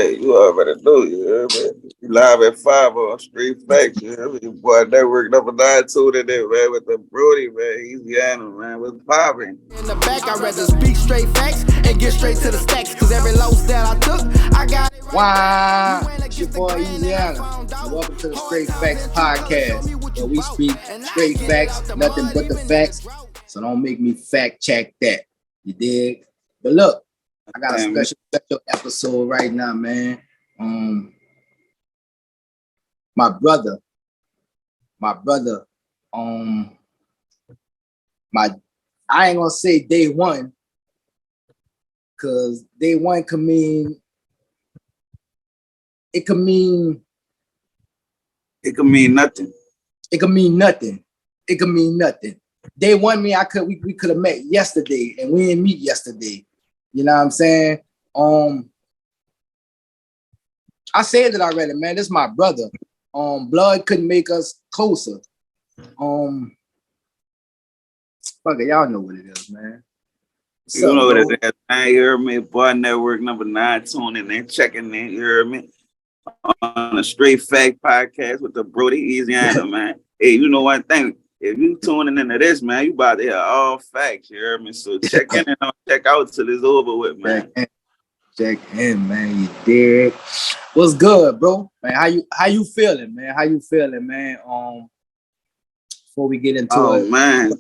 Hey, you already know, you hear me? You live at 5 on Str8 Factz, you hear me? Your boy network number 9 in there, man, with the Brody, man, Eazyana, man, with popping. In the back, I'd rather speak straight facts and get straight to the stacks. Cause every loss that I took, I got it right. Why? It's your boy Eazyana. And welcome to the Str8 Factz Podcast, where we speak straight facts, nothing but the facts. So don't make me fact check that. You dig? But look, I got a special episode right now, man. My brother, I ain't gonna say day one, cause day one could mean It could mean nothing. It could mean nothing. Day one mean we could have met yesterday and we didn't meet yesterday. You know what I'm saying? I said it already, man. This is my brother. Blood couldn't make us closer. Fuck it, y'all know what it is, man. You know what it is, man. You heard me? Boy network number 9 tuning in, checking in, you heard me? On the Str8 Factz Podcast with the Brody Eazyana, man. Hey, you know one thing? If you tuning into this, man, you about to hear all facts, you heard me? So check in and check out till it's over with, man. Check in, man. You dig? What's good, bro? Man, how you feeling, man? How you feeling, man? Before we get into it. Man.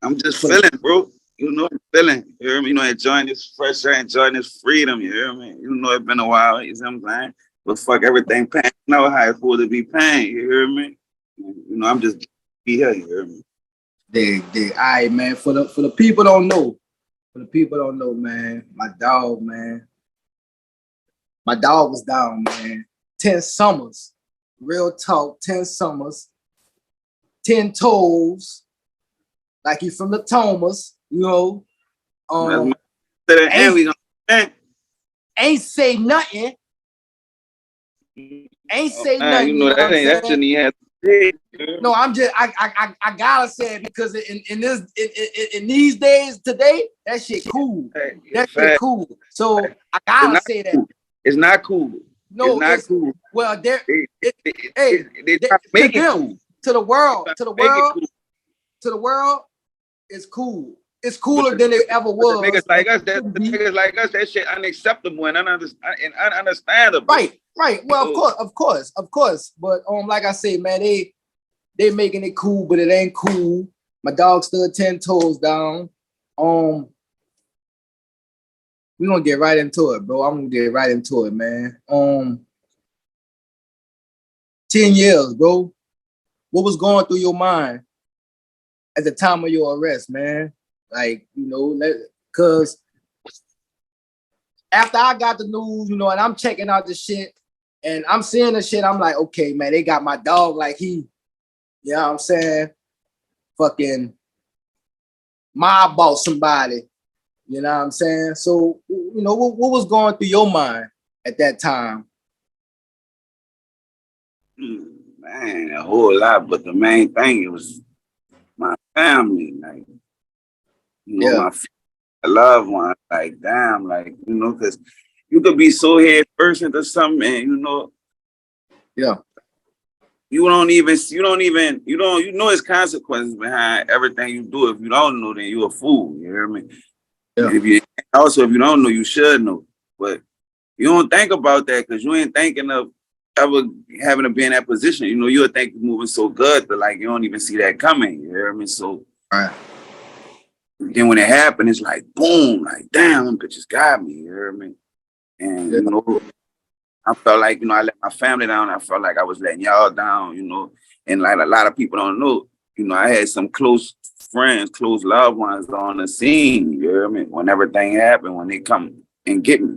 I'm just feeling, bro. You know I'm feeling. You hear me? You know, enjoying this fresh air, enjoying this freedom, you hear me? You know it's been a while, you see what I'm saying? But fuck everything paying. You know how it's supposed to be paying, you hear me? You know, I'm just be here, you hear me? Dig. All right, man. For the people don't know, man, my dog was down, man. 10 summers. Real talk, 10 summers. 10 toes. Like you from the Thomas, you know. Ain't say nothing. Ain't say nothing. You know that shouldn't even have to say. No, I'm just I gotta say it because in these days today, that shit cool. That shit cool. So I gotta say that. It's not cool. No, it's not cool. Well, they try to make it cool. To the world, it's cool. It's cooler than it ever was. The niggas like us, that shit unacceptable and ununderstandable. Right. Well, of course. But like I say, man, they making it cool, but it ain't cool. My dog stood 10 toes down. We gonna get right into it, bro. I'm gonna get right into it, man. 10 years, bro. What was going through your mind at the time of your arrest, man? Like, you know, because after I got the news, you know, and I'm checking out the shit and I'm seeing the shit, I'm like, okay, man, they got my dog like you know what I'm saying? Fucking mob about somebody, you know what I'm saying? So, you know, what was going through your mind at that time? Man, a whole lot, but the main thing, it was my family, like, you know, my loved one, like, damn, like, you know, because you could be so head first into something, and, you know, you know it's consequences behind everything you do. If you don't know, then you a fool, you hear me? Yeah. If you don't know, you should know, but you don't think about that because you ain't thinking of ever having to be in that position. You know, you'll think you're moving so good, but like you don't even see that coming. You hear me? So then when it happened, it's like boom, like damn, them bitches got me. You hear me? And you know, I felt like, you know, I let my family down. I felt like I was letting y'all down, you know. And like a lot of people don't know, you know, I had some close friends, close loved ones on the scene. You hear me? When everything happened, when they come and get me.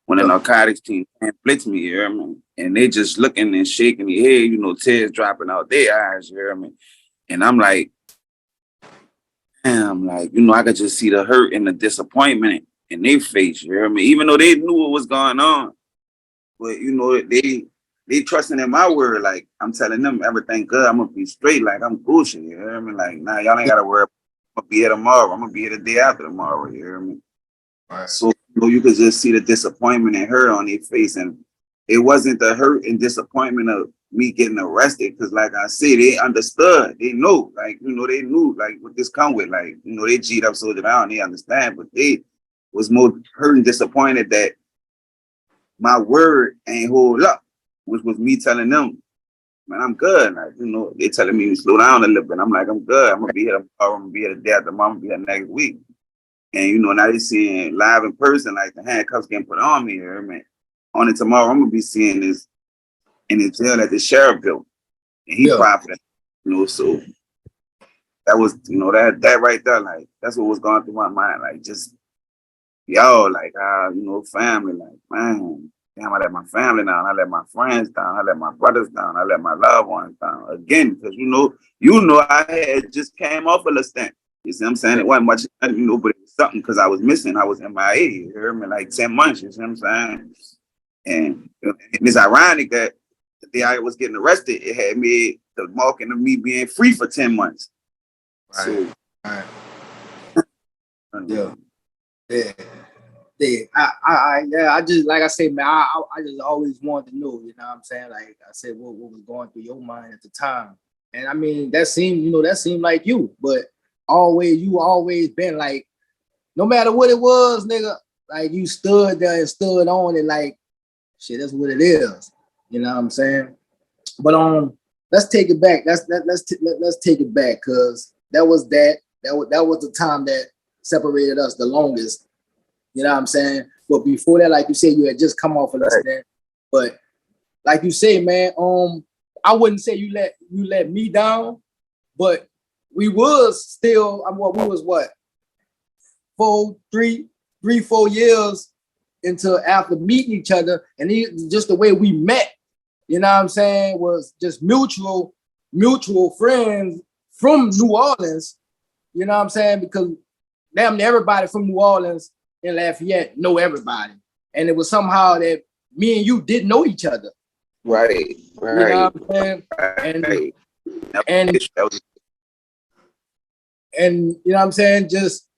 When the narcotics team blitz me, you hear me? And they just looking and shaking their head, you know, tears dropping out their eyes, you hear me? And I'm like, damn, like, you know, I could just see the hurt and the disappointment in their face, you hear me? Even though they knew what was going on. But, you know, they trusting in my word. Like, I'm telling them everything good. I'm going to be straight. Like, I'm bullshit, you hear me? Like, nah, y'all ain't got to worry. I'm going to be here tomorrow. I'm going to be here the day after tomorrow, you hear me? Right. So you could just see the disappointment in her on their face. And it wasn't the hurt and disappointment of me getting arrested, because like I said, they understood. They know, like, they knew like what this come with. Like, they G'd up so down, they understand, but they was more hurt and disappointed that my word ain't hold up, which was me telling them, man, I'm good. Like, they telling me to slow down a little bit. I'm like, I'm good. I'm gonna be here tomorrow, I'm gonna be here the day after tomorrow, I'm gonna be here next week. And now they seeing live in person, like the handcuffs getting put on me here, man. On it tomorrow, I'm gonna be seeing this in the jail at the sheriff building. And he profited, so that was, that right there, like, that's what was going through my mind. Like, just, like, family, like, man, damn, I let my family down, I let my friends down, I let my brothers down, I let my loved ones down. Again, because, I had just came off of a stint. You see what I'm saying? It wasn't much, but it was something, because I was missing. I was MIA, you heard me, like 10 months, you see what I'm saying? And it's ironic that the day I was getting arrested, it had me the marking of me being free for 10 months. Right. So, right. I just, like I said, man, I just always wanted to know, you know what I'm saying? Like I said, what was going through your mind at the time? And I mean, that seemed like you, but you always been like, no matter what it was, nigga, like you stood there and stood on it, like, shit, that's what it is. You know what I'm saying? But let's take it back. Let's take it back, because that was the time that separated us the longest. You know what I'm saying? But before that, like you said, you had just come off of us then. But like you say, man, I wouldn't say you let me down, but we was still, we was what? 4 years into after meeting each other, and just the way we met, you know what I'm saying, was just mutual friends from New Orleans, you know what I'm saying, because damn near everybody from New Orleans and Lafayette know everybody, and it was somehow that me and you didn't know each other. Right. You know what I'm saying? Right. And you know what I'm saying, just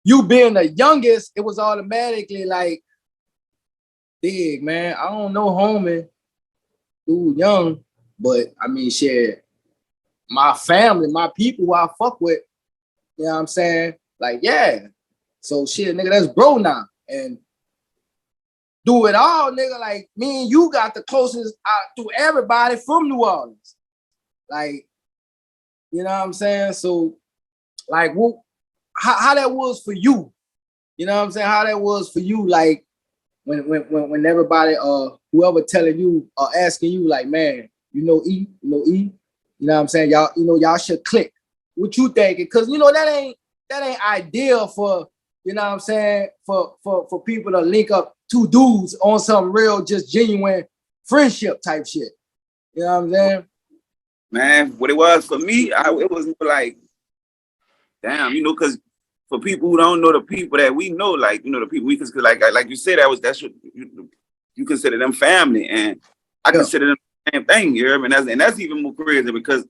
you being the youngest, it was automatically like, big, man, I don't know homie, dude young, but I mean, shit, my family, my people who I fuck with, you know what I'm saying? Like, yeah. So shit, nigga, that's bro now. And do it all, nigga, like me and you got the closest to everybody from New Orleans. Like, you know what I'm saying? So, like, how that was for you? You know what I'm saying? How that was for you, like, when everybody, whoever telling you or asking you, like, man, you know E, you know what I'm saying? Y'all should click. What you thinking? Because, that ain't ideal for, you know what I'm saying, for people to link up two dudes on some real, just genuine friendship type shit. You know what I'm saying? Man, what it was for me, it was like, damn, because for people who don't know the people that we know, like, the people we consider, like you said, that's what you consider them family, and I consider them the same thing, you hear me? And that's even more crazy, because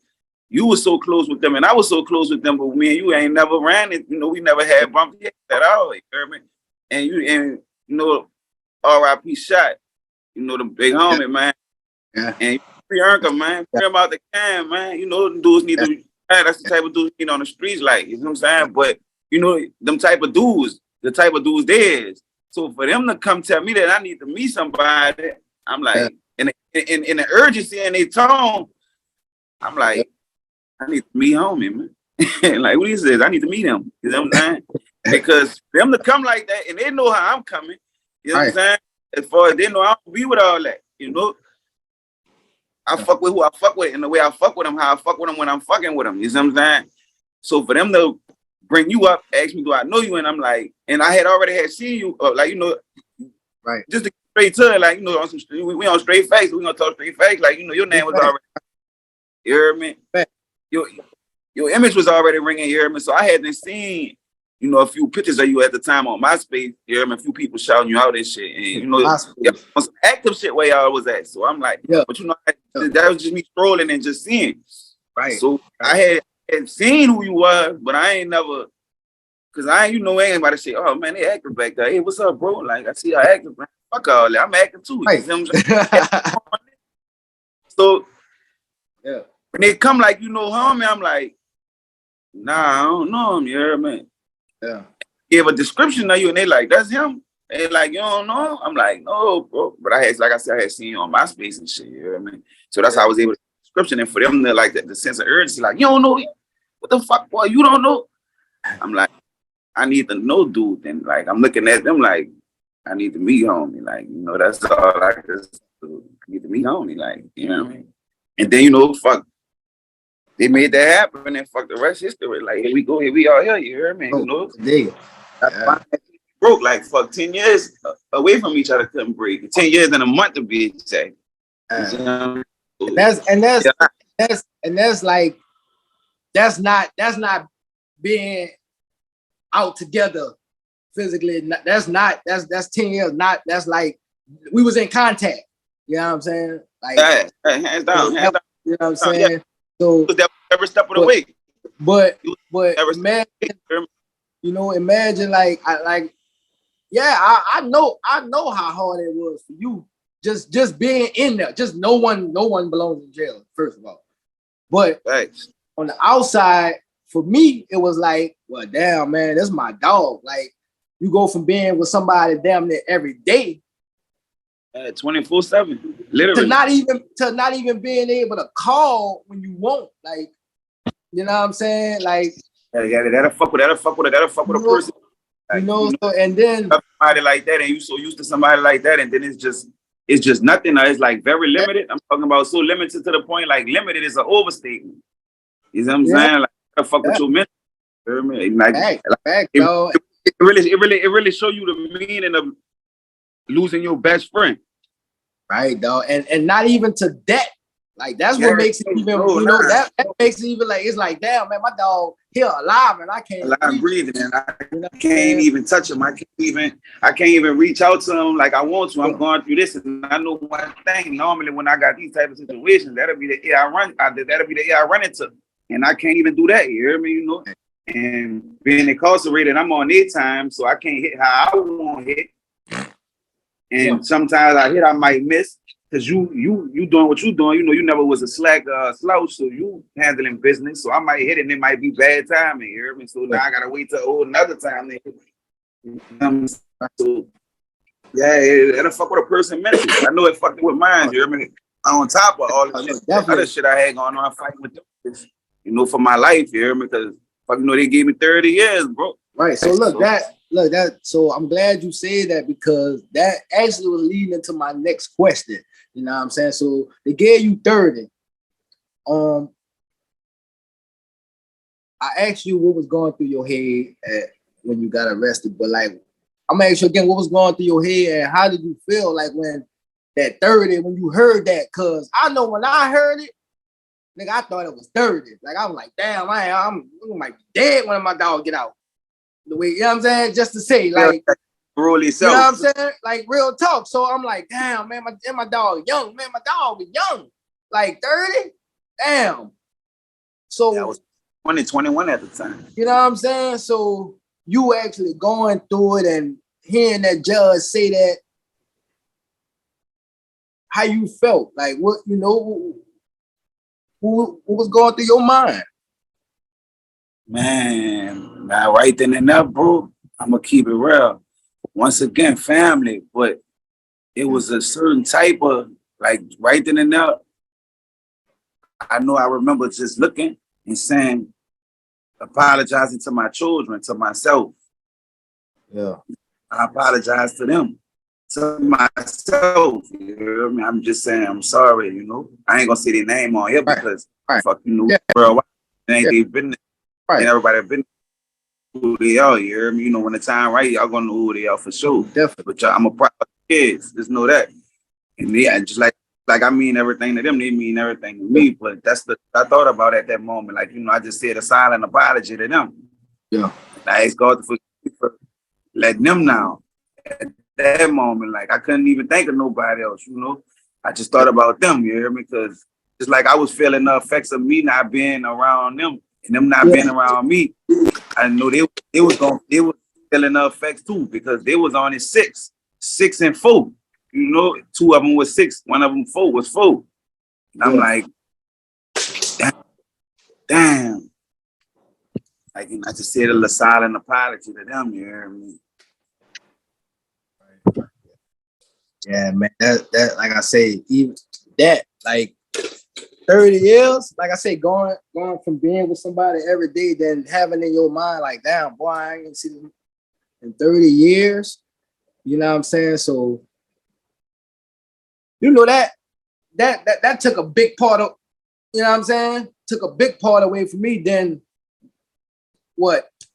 you were so close with them, and I was so close with them, but me and you ain't never ran it, we never had bumped at all, you hear me? And R.I.P. Shot, the big homie, man. Yeah. And free Uncle, man. Free him out the can, man. Them dudes need to, that's the type of dudes on the streets, like, you know what I'm saying? But, them type of dudes, the type of dudes theirs. So for them to come tell me that I need to meet somebody, I'm like, in the urgency and their tone, I'm like, I need to meet homie, man. Like, what he says, I need to meet him. You know what I'm saying? Because for them to come like that, and they know how I'm coming, you know what I'm saying? As far as they know, I don't be with all that, I fuck with who I fuck with, and the way I fuck with them, how I fuck with them when I'm fucking with them. You know what I'm saying? So for them to bring you up, ask me, do I know you? And I'm like, and I had already seen you, right? Just to get straight to it, like, on some, we on Str8 Factz, we gonna talk Str8 Factz, like, your name was already, you heard me? Right. Your image was already ringing, you heard me? So I hadn't seen, a few pictures of you at the time on MySpace, you heard me? A few people shouting you out and shit, and on some active shit where y'all was at. So I'm like, but that was just me scrolling and just seeing. Right. So I had seen who you was, but I ain't never Cause ain't anybody say, oh man, they acting back there. Hey, what's up, bro? Like I see y'all acting, man. Fuck all that. I'm acting too. Right. So yeah. when they come like, homie, I'm like, nah, I don't know him, you hear me? Yeah. Give a description of you and they like, that's him. They like, you don't know? I'm like, no, bro. But I had seen you on MySpace and shit, you hear me? So that's how I was able to description. And for them to like the sense of urgency, like, you don't know him? What the fuck, boy? You don't know? I'm like, I need to know, dude. And like, I'm looking at them like, I need to meet homie. Like, that's all I just do. I need to meet homie. Like, you know what I mean? And then, fuck, they made that happen and fuck the rest history. Like, here we go, here we are here, you hear me? Broke like fuck 10 years away from each other, couldn't break. 10 years and a month to be exact. That's like that's not being out together physically. That's 10 years. That's like we was in contact. You know what I'm saying? Like hands down. You know what I'm saying? Yeah. So every step of the way. But imagine, imagine I know how hard it was for you. Just being in there. Just no one belongs in jail, first of all. But on the outside, for me, it was like, well, damn, man, that's my dog. Like, you go from being with somebody damn near every day. 24/7, literally. To not even being able to call when you want. Like, you know what I'm saying? Like, that'll fuck with a person. Like, so and then somebody like that, and you so used to somebody like that, and then it's just nothing. It's like very limited. I'm talking about so limited to the point, like limited is an overstatement. You know what I'm saying? Like, fuck with your mental. Like, it really show you the meaning of losing your best friend. Right, dog. And not even to that. Like, that's what makes it even, that makes it even like, it's like, damn, man, my dog here alive and I can't breathing and I can't even touch him. I can't even reach out to him like I want to. I'm going through this, and I know one thing. Normally, when I got these type of situations, that'll be the air I run into, and I can't even do that. You hear me? And being incarcerated, I'm on their time, so I can't hit how I want to hit. And sometimes I hit, I might miss. Cause you doing what you doing, you never was a slack slouch, so you handling business. So I might hit it and it might be bad timing, you hear me? So now I gotta wait till another time. So yeah, it'll fuck with a person mentally. I know it fucked with mine, you hear me? On top of all the other shit I had going on, fighting with them, for my life, you hear me? Because they gave me 30 years, bro. Right. So look, so I'm glad you said that, because that actually was leading into my next question. You know what I'm saying? So they gave you 30. I asked you what was going through your head when you got arrested, but like, I'm gonna ask you again, what was going through your head and how did you feel like when that 30, when you heard that? Cause I know when I heard it, nigga, I thought it was 30. Like, I was like, damn, I might be dead when my dog get out. The way, you know what I'm saying? Just to say, like, you know what I'm saying? Like, real talk. So I'm like, damn, man, my dog young. Man, my dog was young. Like 30? Damn. So I was 21 at the time. You know what I'm saying? So you actually going through it and hearing that judge say that, how you felt? Like, what, what was going through your mind? Man, now right then and there, bro, I'm gonna keep it real. Once again, family, but it was a certain type of, like, right then and there. I remember just looking and saying, apologizing to my children, to myself. Yeah. I apologize to them, to myself. You know what I mean? I'm just saying, I'm sorry, I ain't gonna say their name on here because fuck worldwide. Ain't they business. And everybody been who they are, you hear me? When the time right, y'all gonna know who they are for sure. Definitely. But I'm a proud kids, just know that. And just like I mean everything to them, they mean everything to me. But I thought about at that moment. Like, I just said a silent apology to them. Yeah. I asked God to forgive me for letting them down. At that moment, like, I couldn't even think of nobody else, I just thought about them, you hear me? Because it's like I was feeling the effects of me not being around them. And them not being around me, I I know they was feeling the effects too, because they was on it 6 and 4. You know, 2 of them was 6, 1 of them 4 was 4. And I'm like, damn. Like, I just said a silent apology to them, you hear me? Yeah, man. That like I say, even that, like 30 years, like I say, going from being with somebody every day, then having in your mind, like, damn, boy, I ain't gonna see them in 30 years. You know what I'm saying? So, you know, that took a big part of, you know what I'm saying? Took a big part away from me. Then what? A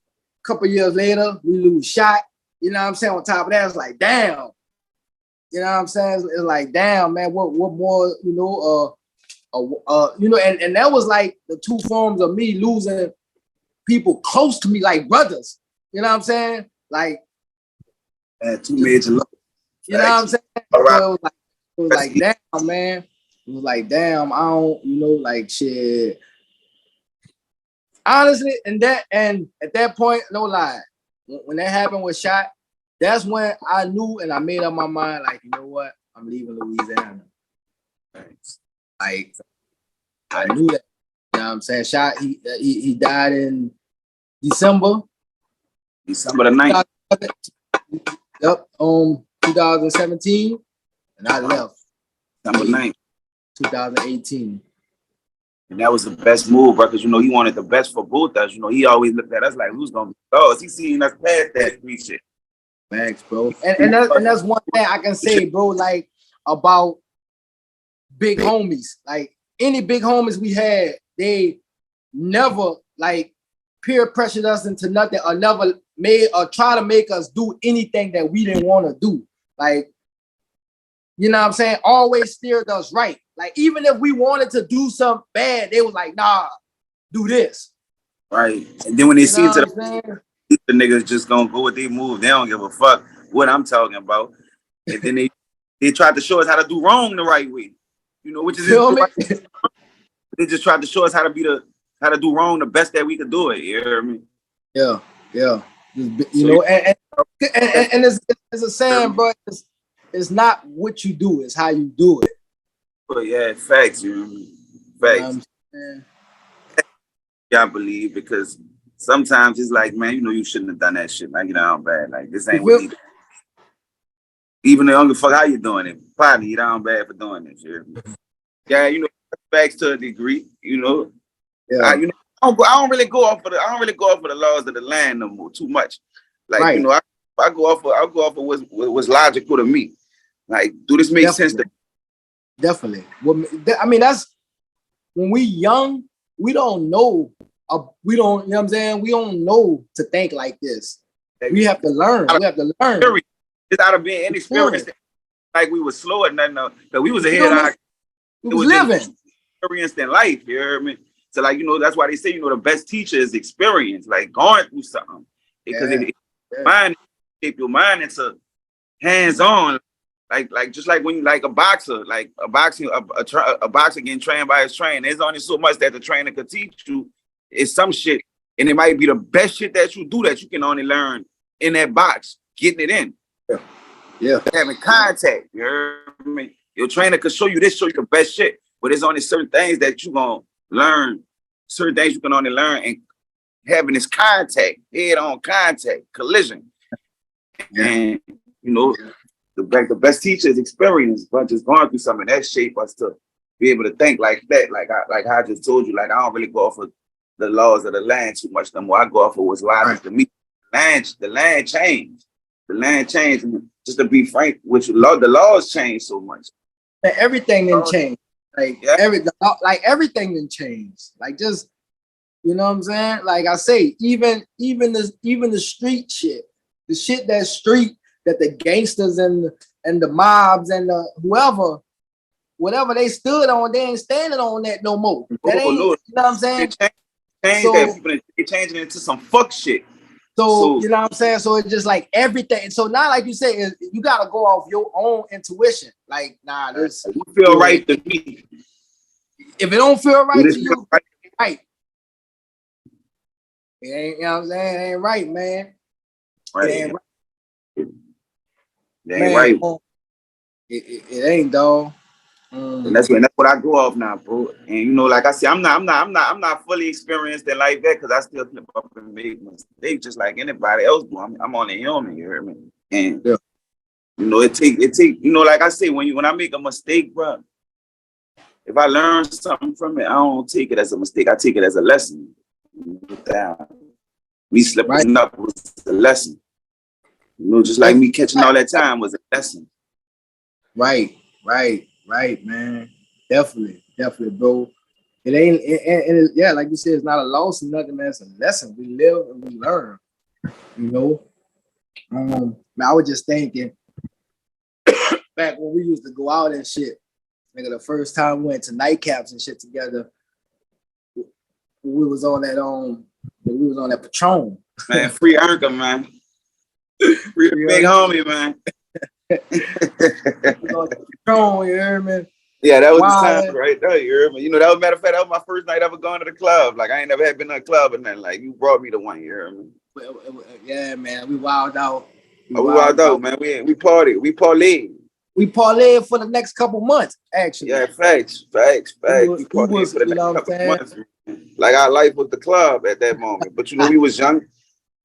couple years later, we lose Shot. You know what I'm saying? On top of that, it's like, damn. You know what I'm saying? It's like, damn, man, what more, you know, you know, and that was like the 2 forms of me losing people close to me, like brothers. You know what I'm saying? Like, 2 major losses. You know what I'm saying? So it was like, damn, man. It was like, damn, I don't, you know, like, shit. Honestly, and at that point, no lie, when that happened with Shot, that's when I knew and I made up my mind, like, you know what? I'm leaving Louisiana. Like, I knew that. You know what I'm saying? Shot, he died in December the 9th. Yep, 2017, and I left. December 9th. 2018. And that was the best move, bro, because, you know, he wanted the best for both of us. You know, he always looked at us like, who's going to be stars? He seen us past that street shit. Thanks, bro. And that's one thing I can say, bro, like, about big homies. Like, any big homies we had, they never, like, peer pressured us into nothing or never made or try to make us do anything that we didn't want to do. Like, you know what I'm saying? Always steered us right. Like, even if we wanted to do something bad, they was like, nah, do this. Right. And then when they You see know it to what I'm saying? the niggas just gonna go with their move. They don't give a fuck what I'm talking about. And then they tried to show us how to do wrong the right way. You know, which is they just tried to show us how to do wrong the best that we could do it. You hear me? Yeah. You know, and it's a saying, bro, it's not what you do, it's how you do it. But yeah, facts, you know what I mean? Facts. You know Yeah, I believe, because sometimes it's like, man, you know, you shouldn't have done that shit. Like, you know, I'm bad. Like, this ain't what he did. Even the younger fuck, how you doing it? Partner, you down bad for doing this. Yeah, you know, facts to a degree, you know. Yeah. You know, I don't really go off of the laws of the land no more too much. Like, right. You know, I go off of what's logical to me. Like, do this make sense to Definitely. Well, I mean, that's when we young, we don't know. We don't, you know what I'm saying? We don't know to think like this. We have to learn. It's out of being inexperienced. Like, we were slow at nothing. Because we was ahead. We was living. Experienced in life, you hear me? So, like, you know, that's why they say, you know, the best teacher is experience, like going through something. Because mind shape your mind into hands-on. Like just like when you like a boxer getting trained by his trainer, there's only so much that the trainer could teach you. It's some shit, and it might be the best shit that you do that you can only learn in that box, getting it in. Yeah. Having contact. You hear me? Your trainer could show you the best shit, but there's only certain things that you gonna learn. Certain things you can only learn and having this contact, head-on contact, collision. And you know. The best teacher is experience, but just going through something that shape us to be able to think like that. Like I just told you, like, I don't really go off of the laws of the land too much no more. I go off of what's logic to me. The land changed. The land changed. Just to be frank with you, the laws changed so much. Everything didn't change. Like everything didn't change. Like, just, you know what I'm saying? Like I say, even the street shit, the shit that's street, that the gangsters and the mobs and the whatever they stood on, they ain't standing on that no more. That ain't, you know what I'm saying? They changing it into some fuck shit. So you know what I'm saying? So it's just like everything. So now, like you say, you gotta go off your own intuition. Like, nah, this feel right to me. If it don't feel right to you, right. It ain't, you know what I'm saying? It ain't right, man. Right. It ain't right. It ain't right. It ain't, dog. And that's what I go off now, bro. And you know, like I said, I'm not fully experienced in like that because I still slip up and make mistakes just like anybody else do. I'm only human, you hear me? And yeah. You know, it take, you know, like I say, when I make a mistake, bro, if I learn something from it, I don't take it as a mistake. I take it as a lesson. Me slipping up was a lesson. You know, just like me catching all that time was a lesson. Right, man. Definitely, bro. It ain't, yeah, like you said, it's not a loss or nothing, man. It's a lesson. We live and we learn. You know, man, I was just thinking back when we used to go out and shit. Nigga, the first time we went to nightcaps and shit together, we was on that Patron. Man, free Erica, man. Free big homie, man. Patron, you hear me? Yeah, that was the time right there, you hear me? You know, that was, matter of fact, that was my first night ever going to the club. Like, I ain't never had been to a club and nothing. Like, you brought me to one, you hear me? Yeah, man, we wilded out. We wilded out, man. We partied. We parlayed. We parlayed for the next couple months, actually. Yeah, facts. We parlayed for the next couple months. Man. Like, our life was the club at that moment. But, you know, we was young.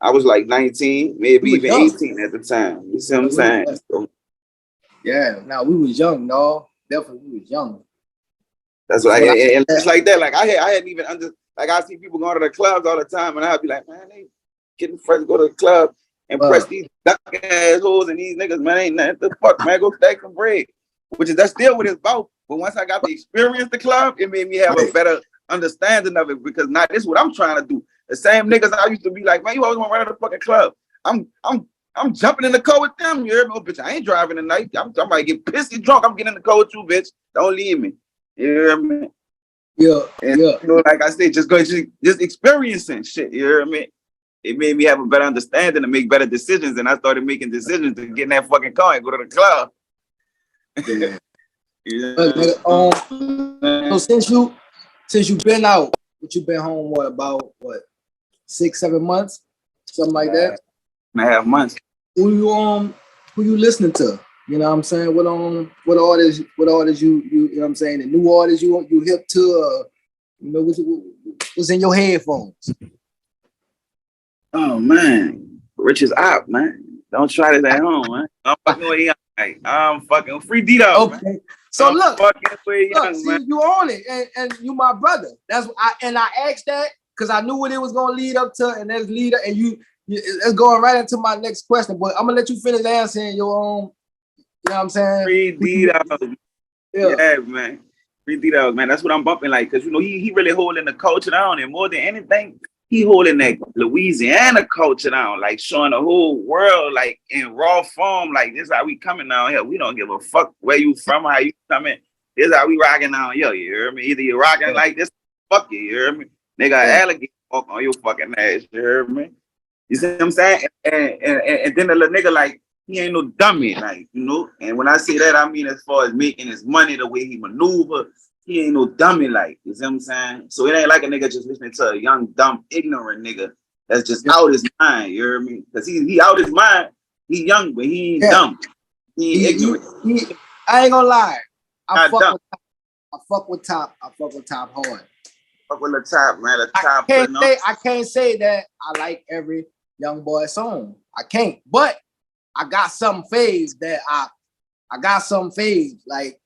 I was like 19, maybe even 18 at the time. You see what I'm saying? Yeah, now we was young, no. Definitely we was young. That's like, and it's like that. Like, I hadn't even like, I see people going to the clubs all the time, and I'd be like, man, they getting fresh to go to the club and press these duck assholes and these niggas, man, ain't nothing. The fuck, man, go stack some bread. That's still what it's about. But once I got to experience the club, it made me have a better understanding of it, because now this is what I'm trying to do. The same niggas I used to be like, man, you always want to run to the fucking club. I'm jumping in the car with them. You hear me? Oh, bitch, I ain't driving tonight. I might get pissy drunk. I'm getting in the car with you, bitch. Don't leave me. You hear me? Yeah. You know, like I said, just experiencing shit. You hear me? It made me have a better understanding and make better decisions. And I started making decisions to get in that fucking car and go to the club. Yeah. So since you've been out, but you've been home, about 6-7 months? Something like that? 1.5 months. Who you listening to? You know what I'm saying? What artists you know what I'm saying? The new artists you hip to, you know, what's in your headphones? Oh man, Rich is out, man. Don't try this at home, man. I'm fucking with young. I'm fucking free D-Dog. Okay. Man. So I'm look, young, see, man. you on it, and you my brother. That's I asked that because I knew what it was gonna lead up to, and that's leader, and it's going right into my next question. But I'm gonna let you finish answering your own. You know what I'm saying? Free D-Dog. Yeah, man. Free D-Dog, man. That's what I'm bumping like, because you know he really holding the culture down, and more than anything, he holding that Louisiana culture down, like showing the whole world, like in raw form, like this is how we coming down here. We don't give a fuck where you from, how you coming. This is how we rocking down here. You hear me? Either you rocking like this, fuck you. You hear me? Nigga, alligator walk on your fucking ass. You hear me? You see what I'm saying? And then the little nigga, like, he ain't no dummy, like, you know. And when I say that, I mean as far as making his money, the way he maneuver. He ain't no dummy, like, you see what I'm saying? So it ain't like a nigga just listening to a young, dumb, ignorant nigga that's just out his mind, you hear me? Because he out his mind, he young, but he ain't dumb. He ain't ignorant. I ain't gonna lie. I fuck with Top hard. Fuck with the Top, man. The Top. I can't say that I like every Young Boy song. I can't. But I got some faves that I got some faves like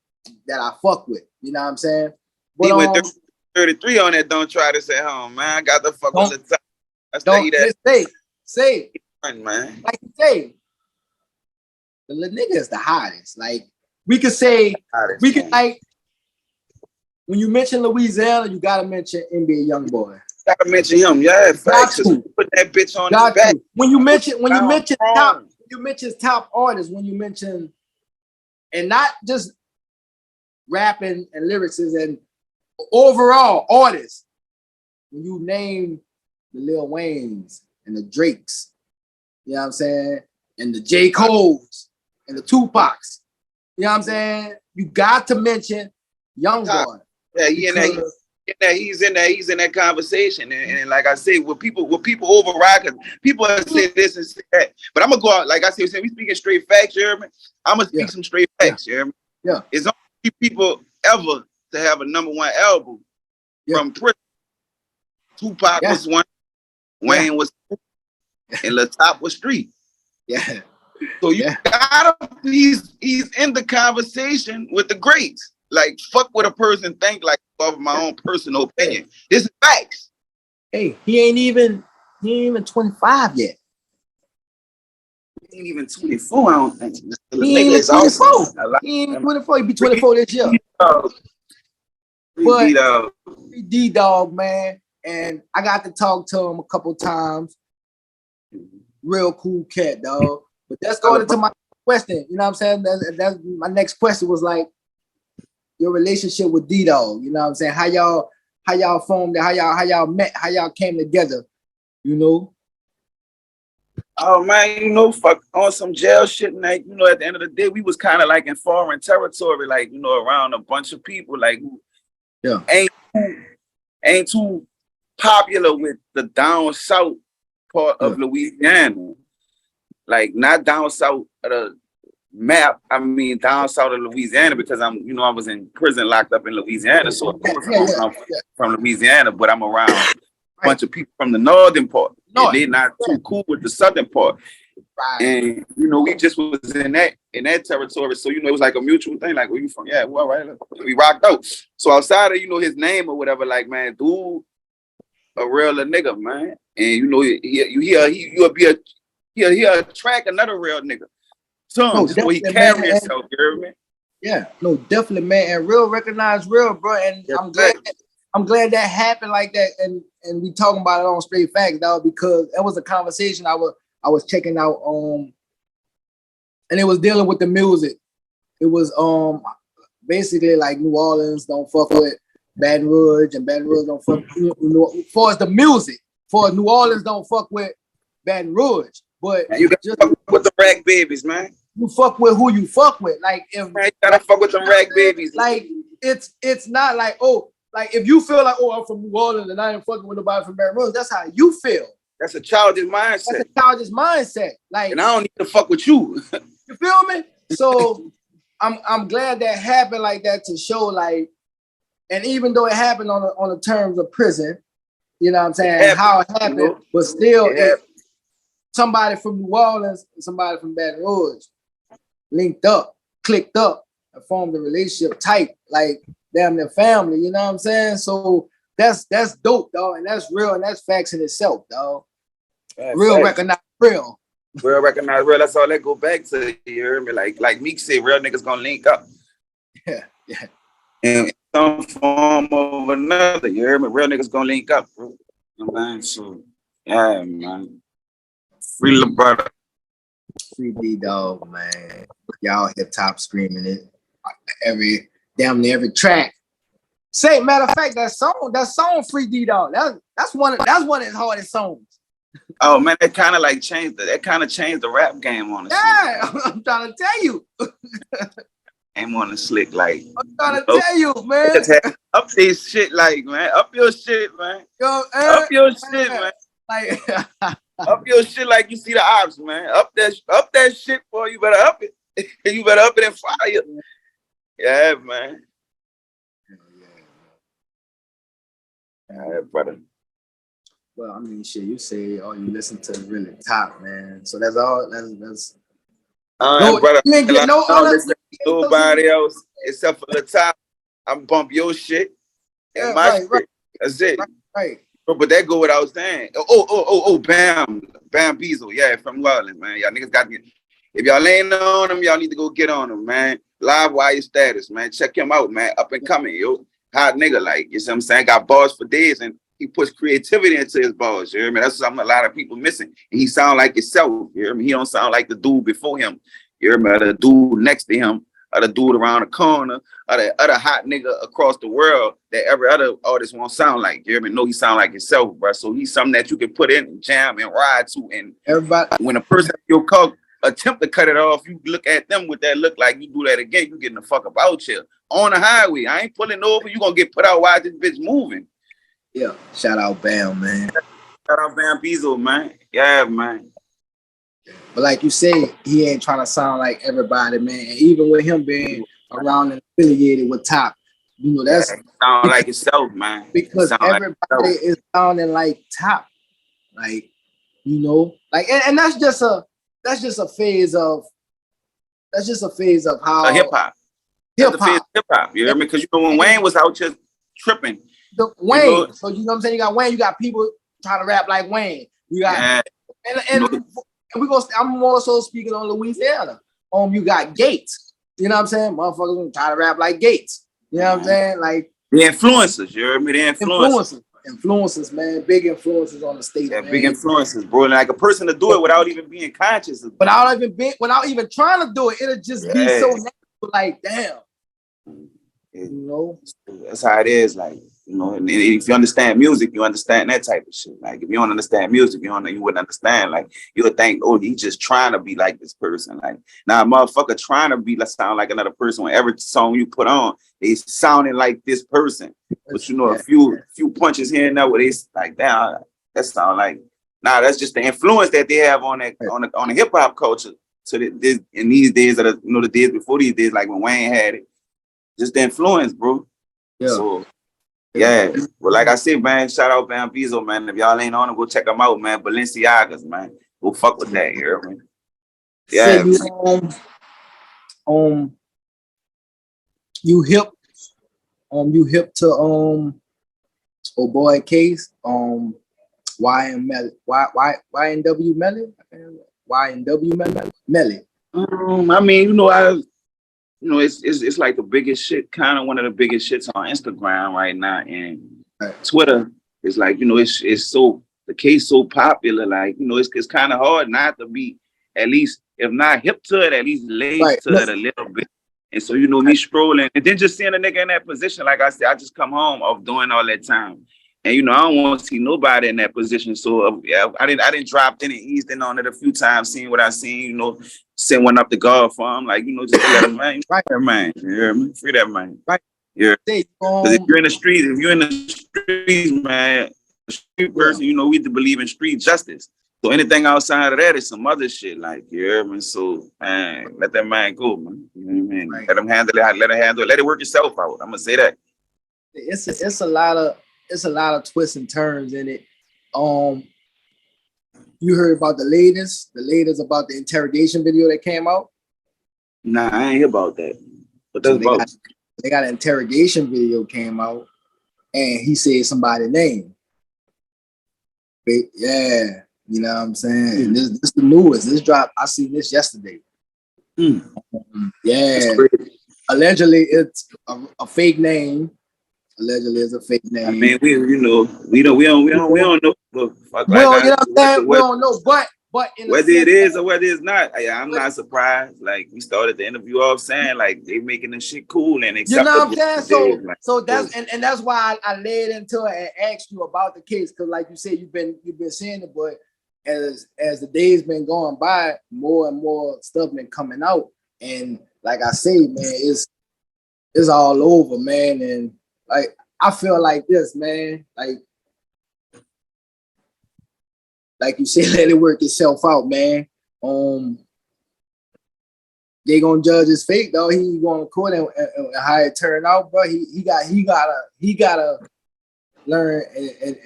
that I fuck with. You know what I'm saying? But, he went 33 on that. Don't try this at home, man. I got the fuck with the Top. Don't say man. Like you say, the little nigga is the hottest. Like we could say like when you mention Louisiana, you gotta mention NBA Youngboy. Gotta mention him, yeah. Facts. Put that bitch on his back. When you mention top artists, when you mention, and not just rapping and lyrics and overall artists, when you name the Lil Waynes and the Drakes, you know what I'm saying, and the J. Coles and the Tupacs, you know what I'm saying, you got to mention Youngboy. Yeah, he's in that conversation, and like I say, what people override, because people say this and say that. But I'm gonna go out, like I said, we speaking straight facts, you hear me? I'm gonna speak some straight facts, you hear me? Yeah. It's only 3 people ever to have a #1 album from prison. Tupac was one, Wayne was 2, and Lil Top was 3. Yeah. So you gotta, he's in the conversation with the greats. Like, fuck what a person think, like, off my own personal opinion. This is facts. Hey, he ain't even 25 yet. He ain't even 24, I don't think. He ain't even 24. He ain't even 24. He be 24 this year. But D-Dog, man, and I got to talk to him a couple times. Real cool cat, dog. But that's going into my question. You know what I'm saying? That's my next question was like your relationship with D-Dog. You know what I'm saying? How y'all formed it, how y'all met, how y'all came together, you know? Oh man, you know, fuck on some jail shit, like, you know, at the end of the day, we was kind of like in foreign territory, like, you know, around a bunch of people, like, who ain't too popular with the down south part of Louisiana. Like, not down south of the map, I mean down south of Louisiana, because I was in prison locked up in Louisiana, so I'm from Louisiana, but I'm around a bunch of people from the northern part. They're not too cool with the southern part. And you know, we just was in that territory, so you know, it was like a mutual thing, like, where you from? Yeah, well, right, we rocked out. So outside of, you know, his name or whatever, like, man, dude, a real nigga, man. And you know, he'll attract another real nigga. Just the way he carry himself, you hear me? Yeah, no, definitely, man. And real recognize real, bro. And I'm glad that happened like that. And we talking about it on Str8 Factz, dog, because that was a conversation I was checking out. And it was dealing with the music. It was basically like New Orleans don't fuck with Baton Rouge, and Baton Rouge don't fuck. You know, as far as the music, for New Orleans don't fuck with Baton Rouge. But you gotta fuck with the rag babies, man. You fuck with who you fuck with. Like, if you gotta fuck with them rag babies. Like, it's not like, oh, like if you feel like, oh, I'm from New Orleans and I ain't fucking with nobody from Baton Rouge, that's how you feel. That's a childish mindset. That's a childish mindset. Like, and I don't need to fuck with you. You feel me? So I'm glad that happened like that, to show, like, and even though it happened on the terms of prison, you know what I'm saying, how it happened, you know? But still, somebody from New Orleans and somebody from Baton Rouge linked up, clicked up, and formed a relationship tight, like damn their family, you know what I'm saying? So that's dope, dog, and that's real, and that's facts in itself, dog. Real recognize real. Real recognize real. That's all that go back to, you hear me? Like Meek said, real niggas gonna link up. Yeah. In some form or another, you hear me? Real niggas gonna link up, bro. You know what I mean? So, yeah, man. Free little brother. Free D-Dog, man. Y'all hip top screaming it. Damn near every track. Say, matter of fact, that song Free D-Dog. That's one of his hardest songs. Oh man, that kind of like changed the rap game on us. Yeah, I'm trying to tell you. Aim on the slick, like, I'm trying to tell you, man. Up this shit, like, man. Up your shit, man. Up your shit, man. Like up your shit like you see the ops, man. Up that shit, boy. You better up it. You better up it and fire. Yeah, man. Yeah, brother. Well, I mean, shit, you say, oh, you listen to really top, man. So that's all. That's. No, brother. You ain't get nobody else except for the top. I'm bump your shit and my shit. Right. That's it. Right. But that go what I was saying. Oh, Bam Beazle. Yeah, from New Orleans, man. Y'all niggas got to get. If y'all ain't on him, y'all need to go get on him, man. Live Wire status, man. Check him out, man. Up and coming, yo. Hot nigga, like, you see what I'm saying? Got bars for days, and he puts creativity into his bars, you hear me? That's something a lot of people missing. And he sound like himself, you hear me? He don't sound like the dude before him, you hear me? Or the dude next to him, or the dude around the corner, or the other hot nigga across the world that every other artist won't sound like, you hear me? No, he sound like himself, bro. So he's something that you can put in and jam and ride to. And everybody, when a person your car attempt to cut it off, you look at them with that look like you do that again, you getting the fuck up out here. On the highway, I ain't pulling over, you gonna get put out while this bitch moving. Yeah, shout out Bam, man. Shout out Bam Bezo, man. Yeah, man. But like you say, he ain't trying to sound like everybody, man. And even with him being around and affiliated with Top, you know, that's sound like yourself, man. Because everybody is sounding like Top. Like, you know, like and that's just a phase of how hip hop. Hip hop. You hear me? Because you know when Wayne was out just tripping. Wayne, you know? So you know what I'm saying? You got Wayne, you got people trying to rap like Wayne. You got and I'm also speaking on Louisiana. You got Gates. You know what I'm saying? Motherfuckers gonna try to rap like Gates. You know what I'm saying? Like the influencers, you heard me? The influencers, man. Big influences on the state. Yeah, man. Big influences, bro. Like a person to do it without even being conscious of it. Without even trying to do it, it'll just be so natural, like damn. You know? That's how it is, like, you know, and if you understand music, you understand that type of shit. Like if you don't understand music, you wouldn't understand. Like you would think, oh, he's just trying to be like this person. Like now, motherfucker trying to sound like another person. When every song you put on, they sounding like this person. But you know, a few punches here and there where they like, damn, that sound like. Nah, that's just the influence that they have on that on the hip hop culture. So that in these days, that the days before these days, like when Wayne had it, just the influence, bro. Yeah. So. Yeah, well, like I said, man, shout out Bam Bezo, man. If y'all ain't on it, go check them out, man. Balenciagas, man. Go fuck with that, you hear me? Yeah. So you hip to oh boy Case, YNW Melly. I mean, you know, it's like the biggest shit, kind of one of the biggest shits on Instagram right now, and Twitter is like, you know, it's so the case so popular, like, you know, it's kind of hard not to be at least, if not hip to it, at least laced to it a little bit. And so, you know, me scrolling and then just seeing a nigga in that position, like I said, I just come home of doing all that time. And, you know, I don't want to see nobody in that position. So, I didn't drop in and eased in on it a few times, seeing what I seen, you know, send one up the guard for him. Like, you know, just let him, man. Free that man. You hear me? Free that man. Right. Yeah. Because if you're in the streets, man, a street person, you know, we have to believe in street justice. So anything outside of that is some other shit. Like, you hear me? So, man, let that man go, man. You know what I mean? Right. Let him handle it. Let it work itself out. I'm going to say that. It's a lot of twists and turns in it. You heard about the latest about the interrogation video that came out? Nah, I ain't hear about that. But that's about. They got an interrogation video came out, and he said somebody's name. But yeah, you know what I'm saying? This is the newest. This dropped. I seen this yesterday. Yeah. Allegedly, it's a fake name. Allegedly, it's a fake name. I mean, we don't know. But We don't know, but whether it is or whether it's not, I'm not surprised. Like we started the interview off saying, like they making this shit cool and acceptable. You know what I'm saying? So that's and that's why I laid into it and asked you about the case, because like you said, you've been seeing it, but as the days been going by, more and more stuff been coming out, and like I say, man, it's all over, man, and like I feel like this, man, like you said, let it work itself out, man. They gonna judge his fate, though. He going to court and how it turned out, bro. He gotta learn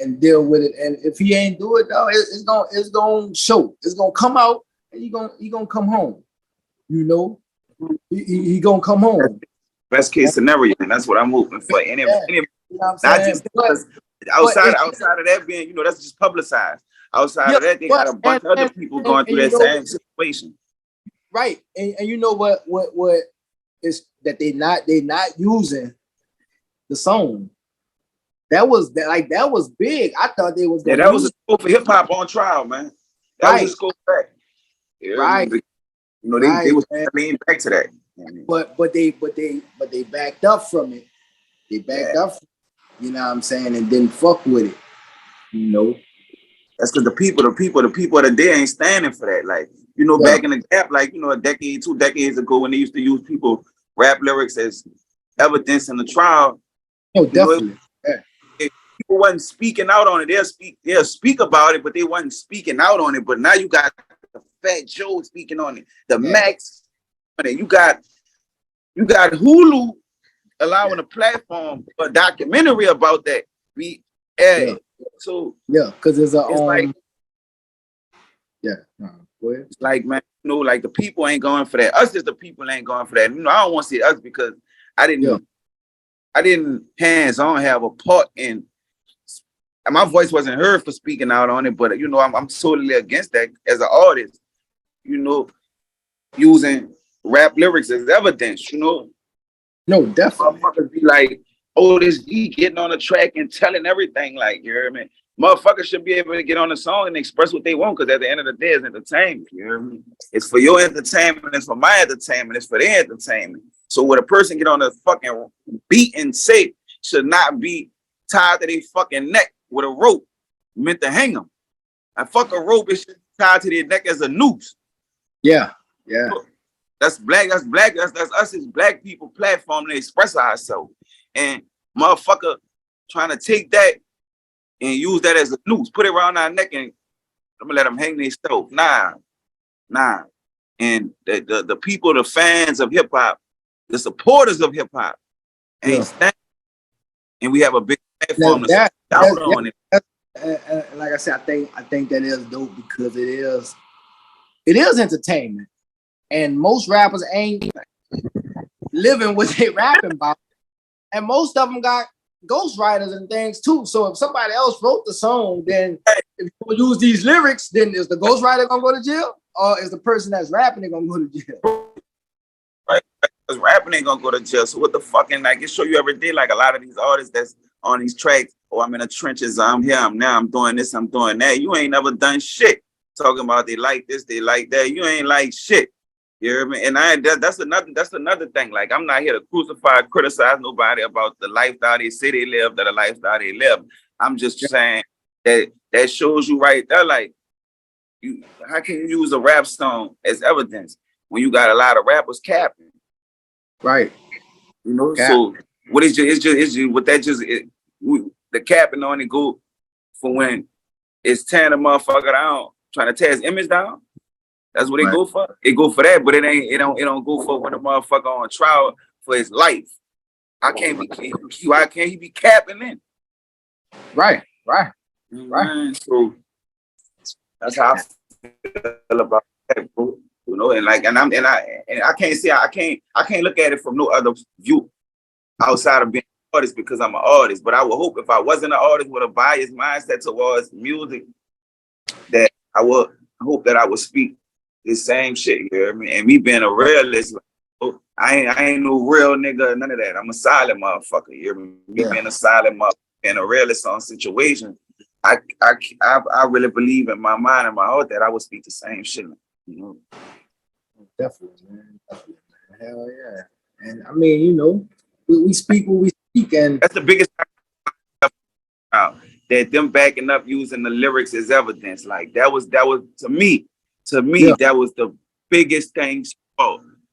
and deal with it. And if he ain't do it, though, it's gonna show. It's gonna come out, and he gonna come home. You know, he gonna come home. Best case scenario, and that's what I'm hoping for. And if you know not just outside of that being, you know, that's just publicized. Outside of that, they got a bunch of other people going through that same situation. Right, and you know what is that they not using the song. That was big. I thought they was that was a scope for hip hop on trial, man. That was a scope back. Yeah, right. You know, they was leaning back to that. But they backed up from it. They backed up, you know what I'm saying, and didn't fuck with it. You know. That's because the people of the day ain't standing for that. Like, you know, back in the gap, like, you know, a decade, 2 decades ago, when they used to use people rap lyrics as evidence in the trial. Oh, definitely. If people wasn't speaking out on it, they'll speak about it, but they wasn't speaking out on it. But now you got the Fat Joe speaking on it, the Max, you got Hulu allowing a platform for a documentary about that. So because it's like go ahead. It's like, man, you know, like the people ain't going for that. Us as the people ain't going for that. You know, I don't want to say us because I didn't hands-on have a part in. My voice wasn't heard for speaking out on it, but you know, I'm totally against that as an artist. You know, using rap lyrics as evidence. You know, no, definitely. Motherfuckers be like, oh, this he getting on the track and telling everything. Like, you hear me? Motherfuckers should be able to get on the song and express what they want, because at the end of the day, it's entertainment. You hear me? It's for your entertainment, it's for my entertainment, it's for their entertainment. So what a person get on the fucking beat and say should not be tied to their fucking neck with a rope meant to hang them. I fuck a rope, it should be tied to their neck as a noose. Yeah. That's us as black people platform to express ourselves. And motherfucker trying to take that and use that as a noose, put it around our neck, and I'm gonna let them hang their stove. Nah. And the people, the fans of hip hop, the supporters of hip hop, ain't standing. And we have a big platform to stand out on it. Like I said, I think that is dope because it is entertainment, and most rappers ain't living what they rapping about, and most of them got ghostwriters and things too. So if somebody else wrote the song, then if you use these lyrics, then is the ghostwriter gonna go to jail, or is the person that's rapping gonna go to jail? Right, because rapping ain't gonna go to jail. So what the fucking, like, it show you every day, like a lot of these artists that's on these tracks. Oh, I'm in the trenches. I'm here. I'm doing this. I'm doing that. You ain't never done shit. Talking about they like this, they like that. You ain't like shit. You hear me? And that's another thing. Like, I'm not here to crucify, criticize nobody about the lifestyle they say they live, that the lifestyle they live. I'm just saying that shows you right there, like, how can you use a rap song as evidence when you got a lot of rappers capping? Right. You know, so what is just what that just the capping on it go for when it's tearing the motherfucker down, trying to tear his image down. That's what it go for. It go for that, but it don't go for when the motherfucker on trial for his life. Why can't he be capping in? Right. So that's how I feel about that, bro. You know, and like, and I can't say I can't look at it from no other view outside of being an artist, because I'm an artist. But I would hope if I wasn't an artist with a biased mindset towards music, that I hope that I would speak the same shit, you hear me? And me being a realist, like, I ain't no real nigga, none of that. I'm a silent motherfucker, you hear me? Being a silent motherfucker and a realist on situations, I really believe in my mind and my heart that I would speak the same shit, you know? Definitely, man. Hell yeah. And I mean, you know, we speak what we speak, and that's the biggest thing that them backing up using the lyrics as evidence. Like, that was to me, that was the biggest thing.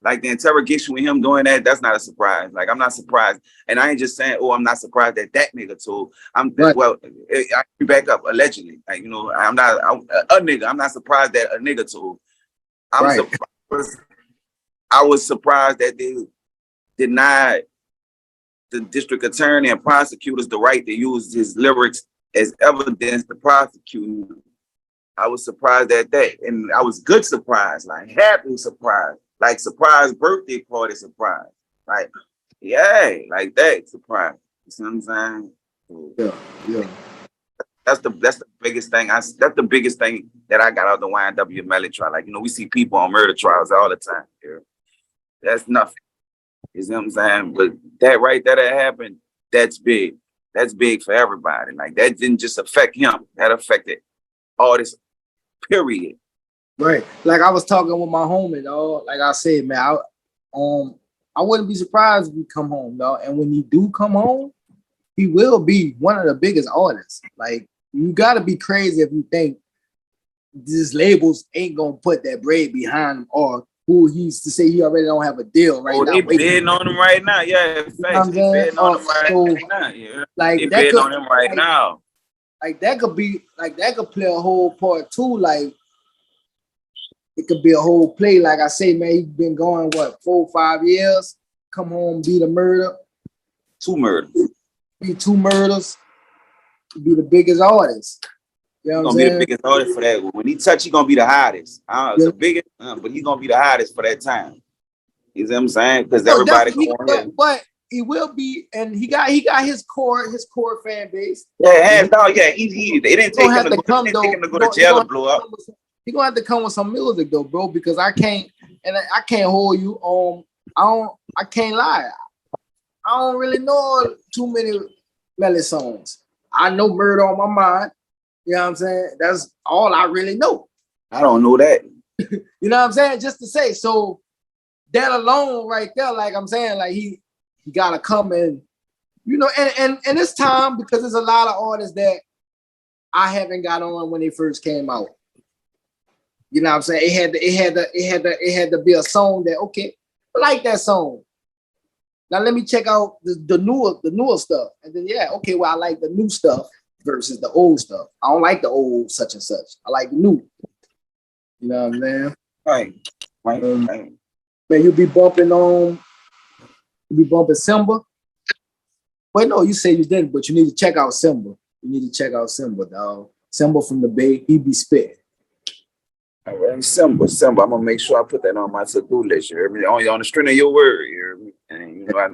Like, the interrogation with him doing that, that's not a surprise. Like, I'm not surprised. And I ain't just saying, oh, I'm not surprised that nigga told. Well, I back up, allegedly. Like, you know, I'm not a nigga. I'm not surprised that a nigga told. I was surprised that they denied the district attorney and prosecutors the right to use his lyrics as evidence to prosecute. I was surprised at that. And I was good surprised, like happy surprised, like surprise birthday party surprise. Like, yeah, like that surprise. You see what I'm saying? Yeah. That's the biggest thing. That's the biggest thing that I got out of the YNW Melly trial. Like, you know, we see people on murder trials all the time. Yeah. That's nothing. You see what I'm saying? But that right there that happened, that's big. That's big for everybody. Like, that didn't just affect him. That affected artists, period. Right. Like, I was talking with my homie, dog. Like I said, man, I wouldn't be surprised if he come home, dog. And when he do come home, he will be one of the biggest artists. Like, you gotta be crazy if you think these labels ain't gonna put that bread behind him, or who he used to say he already don't have a deal right now. They bidding on him right now. Yeah, facts. They bidding on him right now. Yeah. Like they that bidding could, on him right now. Like that could be like that could play a whole part too. Like it could be a whole play. Like I say, man, he's been going 4 or 5 years. Come home, beat a murder. 2 murders. Be 2 murders. Be the biggest artist. You know what I'm saying? Gonna be the biggest artist for that. When he touch, he gonna be the hottest. The biggest, but he gonna be the hottest for that time. You see what I'm saying? Because everybody but he will be, and he got his core fan base. Yeah, hands down. Yeah, he they didn't take him to go to jail and blow up. He gonna have to come with some music though, bro, because I can't hold you on. I can't lie. I don't really know too many Melly songs. I know Murder on My Mind. You know what I'm saying? That's all I really know. I don't know that. You know what I'm saying? Just to say, so that alone right there, like I'm saying, like he gotta come in, you know, and it's time, because there's a lot of artists that I haven't got on when they first came out. You know what I'm saying? It had to be a song that, okay, I like that song. Now let me check out the newer stuff. And then okay, well, I like the new stuff versus the old stuff. I don't like the old such and such. I like the new. You know what I'm saying? Right. Man, you be bumping Simba. Wait, no, you say you didn't, but you need to check out Simba. You need to check out Simba, dog. Simba from the Bay, he be spitting. All right, Simba. I'm gonna make sure I put that on my to-do list. You hear me? On the string of your word. You hear me? And you know, I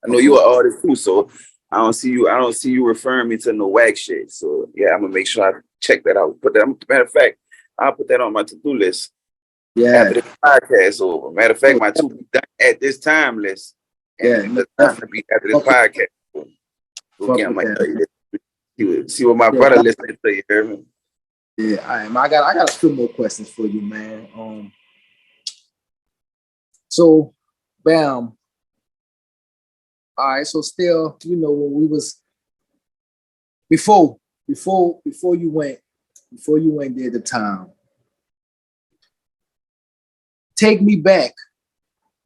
know you're an artist too, so I don't see you referring me to no whack shit. So yeah, I'm gonna make sure I check that out. Matter of fact, I'll put that on my to-do list. Yeah. After this podcast over. Matter of fact, my to at this time list. And after this podcast. Okay, see what my brother listening to. You hear me? Yeah, I got a few more questions for you, man. So, bam. All right, so still, you know, when we was before you went there the time. Take me back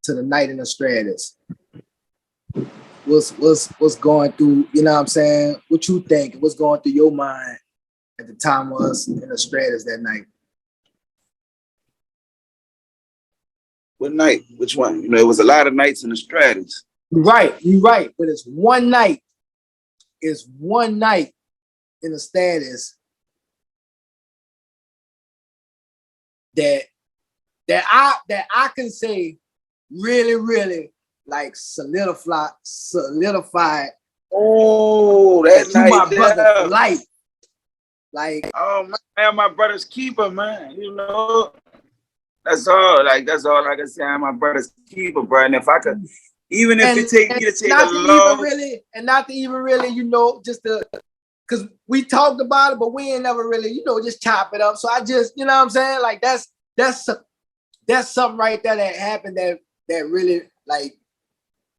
to the night in the Stratus. What's going through, you know what I'm saying? What you think? What's going through your mind at the time was in the Stratus that night? What night? Which one? You know, it was a lot of nights in the Stratus. You're right. But it's one night. It's one night in the Status that I can say really like solidified. Oh, that night, my brother's life. Like, oh man, my brother's keeper, man. You know, that's all I can say. I'm my brother's keeper, bro. And if I could, even if it take me to take a long, not to even really, you know, just to, because we talked about it, but we ain't never really, you know, just chop it up. So I just, you know what I'm saying? Like that's something right there that happened that really, like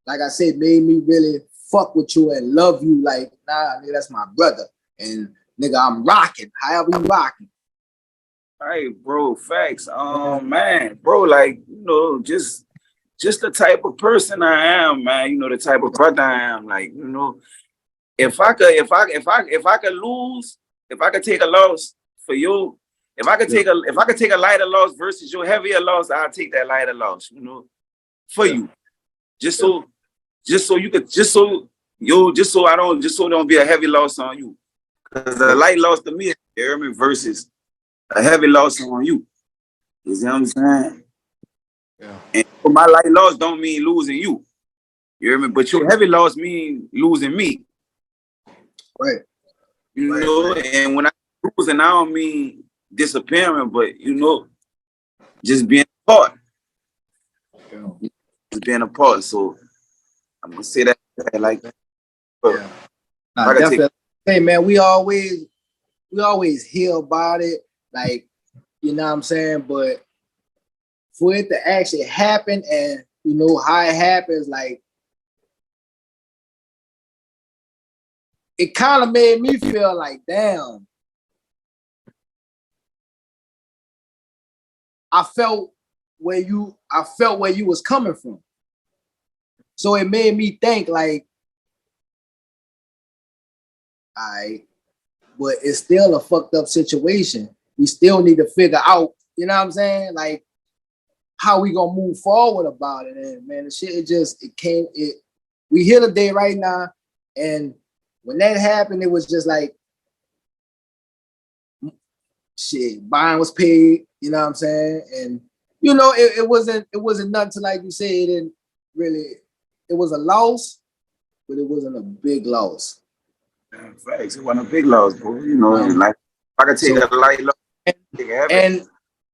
I said, made me really fuck with you and love you. Like, nah, nigga, that's my brother. And nigga, I'm rocking. However you rocking. Hey, bro, facts. Man, bro, like, you know, just the type of person I am, man. You know, the type of brother I am. Like, you know, if I could lose, if I could take a loss for you, if I could take a lighter loss versus your heavier loss, I'll take that lighter loss, you know, for you. Just so I don't be a heavy loss on you. Because a light loss to me, you hear me, versus a heavy loss on you. You see what I'm saying? Yeah. And my light loss don't mean losing you. You hear me? But your heavy loss mean losing me. Right. You know, and when I losing, I don't mean disappearing, but you know, just being apart. Yeah. Just being apart. So I'm gonna say that like that. Yeah. Nah, definitely. Hey man, we always hear about it, like, you know what I'm saying, but for it to actually happen and you know how it happens, like it kind of made me feel like, damn. I felt where you was coming from. So it made me think like, all right, but it's still a fucked up situation. We still need to figure out, you know what I'm saying? Like, how we gonna move forward about it. And man, the shit, we here today right now. And when that happened, it was just like, shit, bond was paid, you know what I'm saying? And you know, it wasn't nothing to, like you said, it didn't really, it was a loss, but it wasn't a big loss. Facts, it wasn't a big loss, bro. You know, and like I could take a light loss, and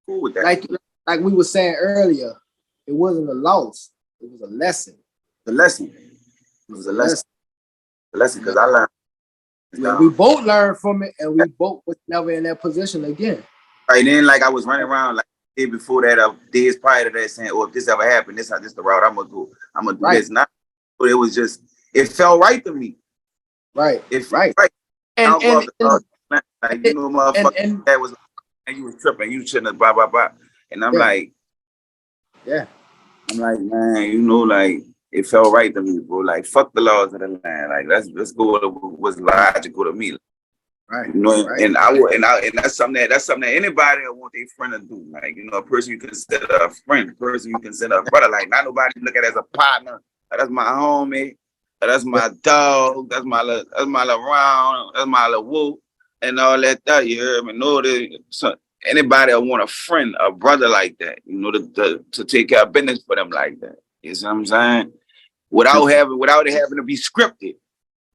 cool with that. Like we were saying earlier, it wasn't a loss, it was a lesson. The lesson. It was a lesson. The lesson, because I learned. Yeah, we both learned from it, and we both was never in that position again. Right then, like I was running around like the day before that, days prior to that, saying, "Oh, if this ever happened, this is the route I'm gonna go. I'm gonna do this." Not, but it was just, it felt right to me. Right. It's right. And like, you know, motherfucker, that was, and you was tripping, you shouldn't have, blah blah blah. And I'm like, yeah. I'm like, man, you know, like it felt right to me, bro. Like, fuck the laws of the land. Like, let's go with what was logical to me. Right. You know, right. and that's something that anybody that want their friend to do. Like, you know, a person you consider a friend, a person you consider a brother. Like, not nobody look at as a partner. Like, that's my homie. That's my dog. That's my little round. That's my little woo, and all that. You hear me? No, so anybody that want a friend, a brother like that, you know, to take care of business for them like that. You see what I'm saying? Without it having to be scripted.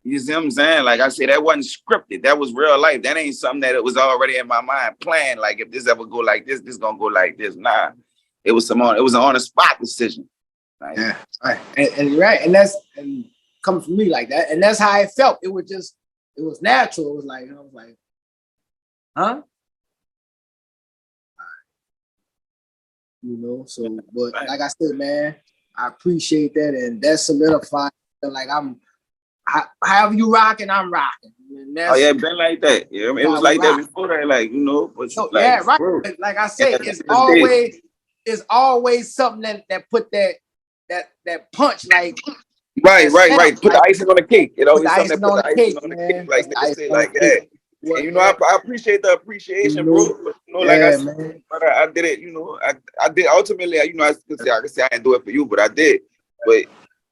You see what I'm saying? Like I said, that wasn't scripted. That was real life. That ain't something that it was already in my mind planned. Like, if this ever go like this gonna go like this. Nah, it was an on the spot decision. Like, yeah, right. And that's coming from me like that, and that's how it felt. It was natural. It was like, I was like, huh? You know. So, but like I said, man, I appreciate that, and that solidified. Like, however you rocking, I'm rocking. Oh yeah, been like that. Yeah, it was like that before that, like, you know. But so, like, yeah, right. Bro, like I said, it's always something that put that punch, like. Right. Put the icing on the cake. You know, something that put the icing on the cake, like niggas say like that. And you know, I appreciate the appreciation, bro. But, you know, like I said, brother, I did it. You know, I did ultimately. You know, I can say I didn't do it for you, but I did. But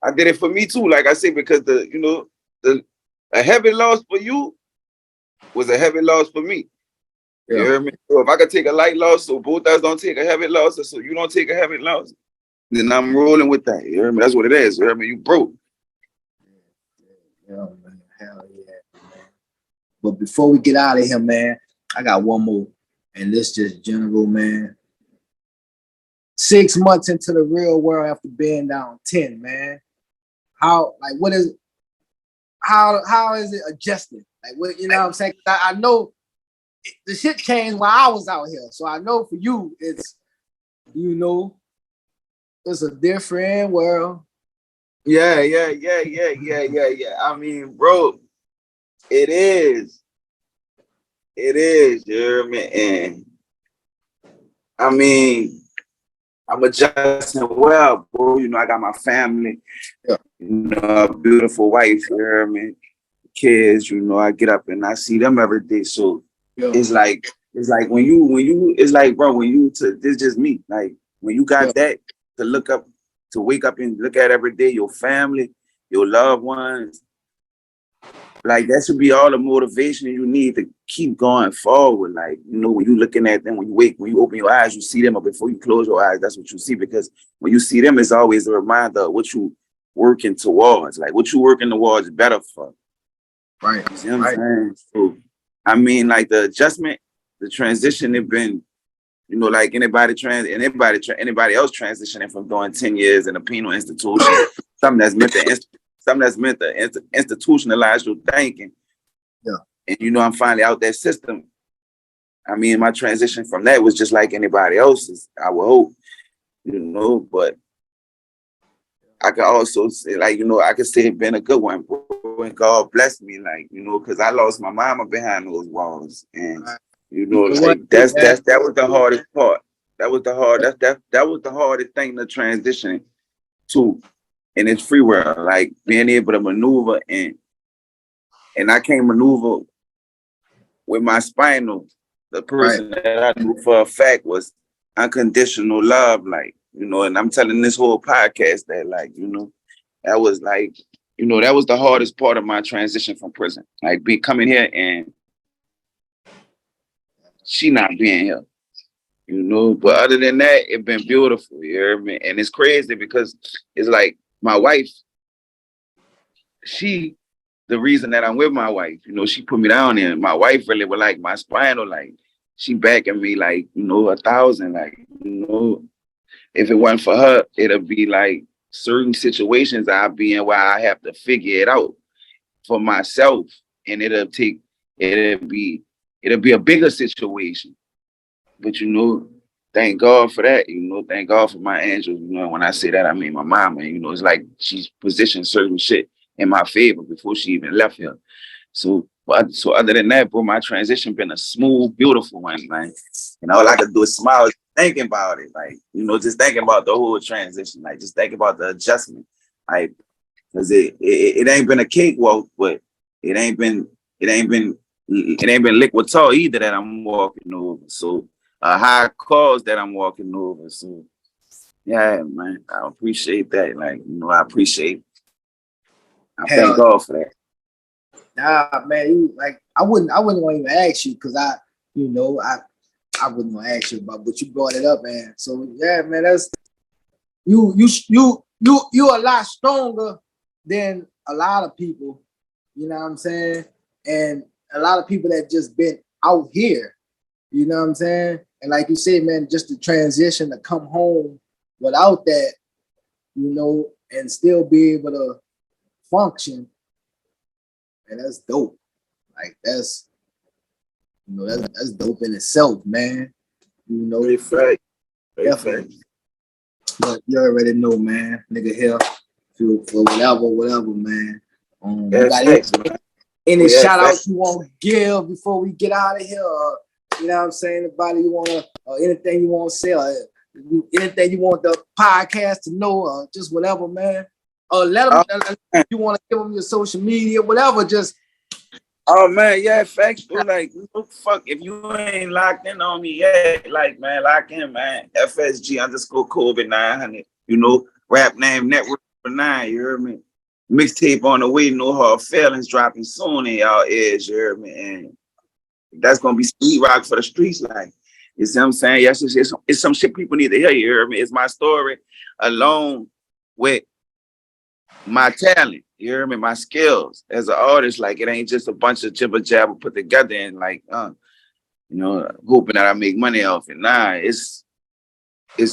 I did it for me too. Like I said, because a heavy loss for you was a heavy loss for me. Yeah. You hear me? So if I could take a light loss, so both of us don't take a heavy loss, or so you don't take a heavy loss, then I'm rolling with that. You hear me? That's what it is. You hear me? You broke. Yeah, man. Hell yeah, man. But before we get out of here, man, I got one more. And this just general, man. 6 months into the real world after being down 10, man. How is it adjusted? Like, what, you know what I'm saying? I know the shit changed while I was out here. So I know for you, it's, you know, it's a different world. Yeah. I mean, bro, it is. You hear me? And I mean, I'm adjusting well, bro. You know, I got my family, you know, a beautiful wife, you hear me? Kids, you know, I get up and I see them every day. So it's like when you, it's like, bro, this just me. Like, when you got that to look up, to wake up and look at every day, your family, your loved ones, like, that should be all the motivation you need to keep going forward. Like, you know, when you looking at them, when you open your eyes, you see them, or before you close your eyes, that's what you see. Because when you see them, it's always a reminder of what you working towards. Like, what you working towards better for. Right. You see what I'm saying? So, I mean, like, the adjustment, the transition, it been, you know, like anybody else transitioning from doing 10 years in a penal institution, something that's meant to institutionalize your thinking. Yeah. And, you know, I'm finally out that system. I mean, my transition from that was just like anybody else's, I would hope, you know, but I could also say, like, you know, I could say it's been a good one, bro. bro, and God blessed me, like, you know, because I lost my mama behind those walls, and you know, like that was the hardest part. That was the hardest thing to transition to in this free world, like being able to maneuver, and I can't maneuver with my spinal. The person that I knew for a fact was unconditional love, like, you know, and I'm telling this whole podcast that, like, you know, that was like, you know, that was the hardest part of my transition from prison. Like coming here and she not being here, you know. But other than that, it's been beautiful, you hear me? And it's crazy because it's like my wife, she, the reason that I'm with my wife, you know, she put me down there. My wife really was like my spinal, like she backing me like, you know, 1,000, like, you know, if it wasn't for her, it'll be like certain situations I'll be in where I have to figure it out for myself. And it'll be a bigger situation. But, you know, thank God for that. You know, thank God for my angels. You know, when I say that, I mean my mama. You know, it's like she's positioned certain shit in my favor before she even left here. So other than that, bro, my transition been a smooth, beautiful one, man. And all I could do is smile thinking about it. Like, you know, just thinking about the whole transition. Like, just thinking about the adjustment. Like, because it ain't been a cakewalk, but it ain't been liquid tall either that I'm walking over. So a high cause that I'm walking over. So yeah, man, I appreciate that. Like, you know, I thank God for that. Nah, man, you like I wouldn't want to even ask you because I wouldn't want to ask you about, but you brought it up, man. So yeah, man, that's you a lot stronger than a lot of people. You know what I'm saying? And a lot of people that just been out here. You know what I'm saying? And like you said, man, just the transition to come home without that, you know, and still be able to function. And that's dope. Like that's, you know, that's dope in itself, man. You know, Very definitely. But you already know, man. Nigga here for whatever, man. Any shout outs you want to give before we get out of here? You know what I'm saying? Anybody you want to, anything you want to say, or anything you want the podcast to know, or just whatever, man. Let them, if you want to give them your social media, whatever, just. Oh, man, yeah, facts, bro. Like, fuck, if you ain't locked in on me yet, like, man, lock in, man. FSG_Cobie 900, you know, rap name Network 9, you heard me? Mixtape on the way, No Hard Feelings dropping soon in y'all ears, you heard me? And that's gonna be sweet rock for the streets, like, you see what I'm saying? Yes, it's some shit people need to hear, you heard me? It's my story along with my talent, you hear me? My skills as an artist, like, it ain't just a bunch of jibber jabber put together and like, you know, hoping that I make money off it. Nah, it's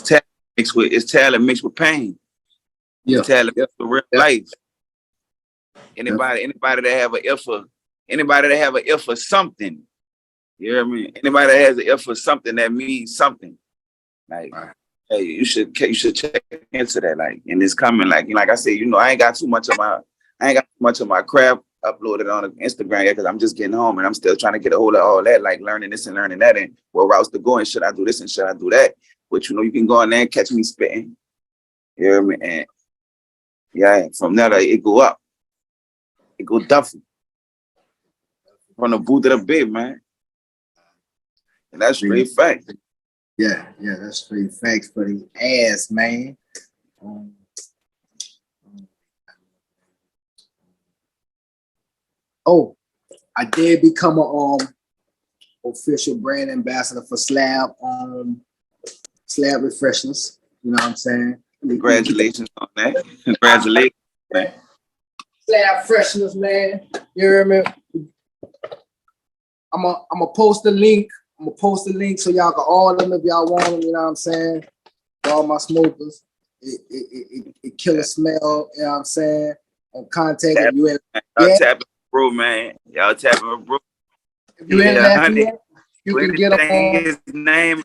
talent mixed with pain. Yeah, talent mixed with real life. Anybody that have an if for something, you hear me? Anybody that has an if for something that means something, like. Hey, you should check into that, like, and it's coming, like I say, you know, I ain't got too much of my craft uploaded on Instagram yet because I'm just getting home and I'm still trying to get a hold of all that, like learning this and learning that and what routes to go and should I do this and should I do that. But you know, you can go in there and catch me spitting. You hear me? And yeah, from there it go up. It go Duffy. From the booth to the bib, man. And that's straight fact. Yeah, that's straight facts for the ass, man. I did become a official brand ambassador for Slab Refreshers. You know what I'm saying? Congratulations on that. Congratulations, man. Slab Freshness, man. You hear me? I'm a post the link. I'm gonna post the link so y'all can all them if y'all want them, you know what I'm saying? For all my smokers. It kill a smell, you know what I'm saying? On contact if you in y'all tapping bro, man. Y'all tapping bro. If you in Lafayette, you can get them on. His name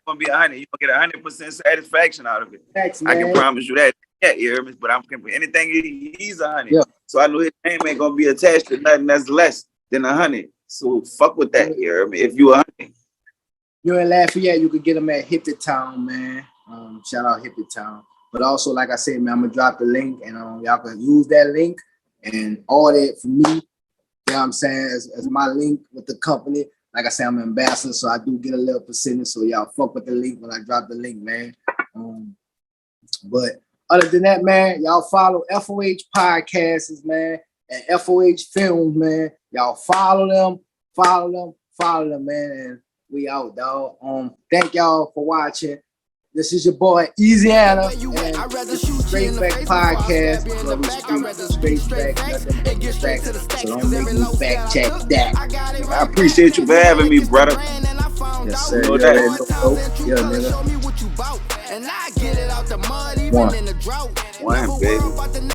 gonna be 100. You're gonna get 100% satisfaction out of it. Thanks, I can promise you that. yet, you hear me? But I'm anything he's 100. Yeah. So I know his name ain't gonna be attached to nothing that's less than 100. So fuck with that, you hear me? If you 100. You're in Lafayette, you could get them at Hippie Town, man. Shout out Hippie Town. But also, like I said, man, I'm gonna drop the link, and y'all can use that link and order it for me. You know what I'm saying? As my link with the company. Like I said, I'm an ambassador, so I do get a little percentage. So y'all fuck with the link when I drop the link, man. But other than that, man, y'all follow FOH Podcasts, man, and FOH Films, man. Y'all follow them, man. And we out, dog. Thank y'all for watching. This is your boy Eazyana, and this is Str8 Factz Podcast. Where we speak straight facts, nothing but facts. So don't make me fact check that. I appreciate you for having me, brother. Yes, sir. You know that. Yeah, nigga. One, baby.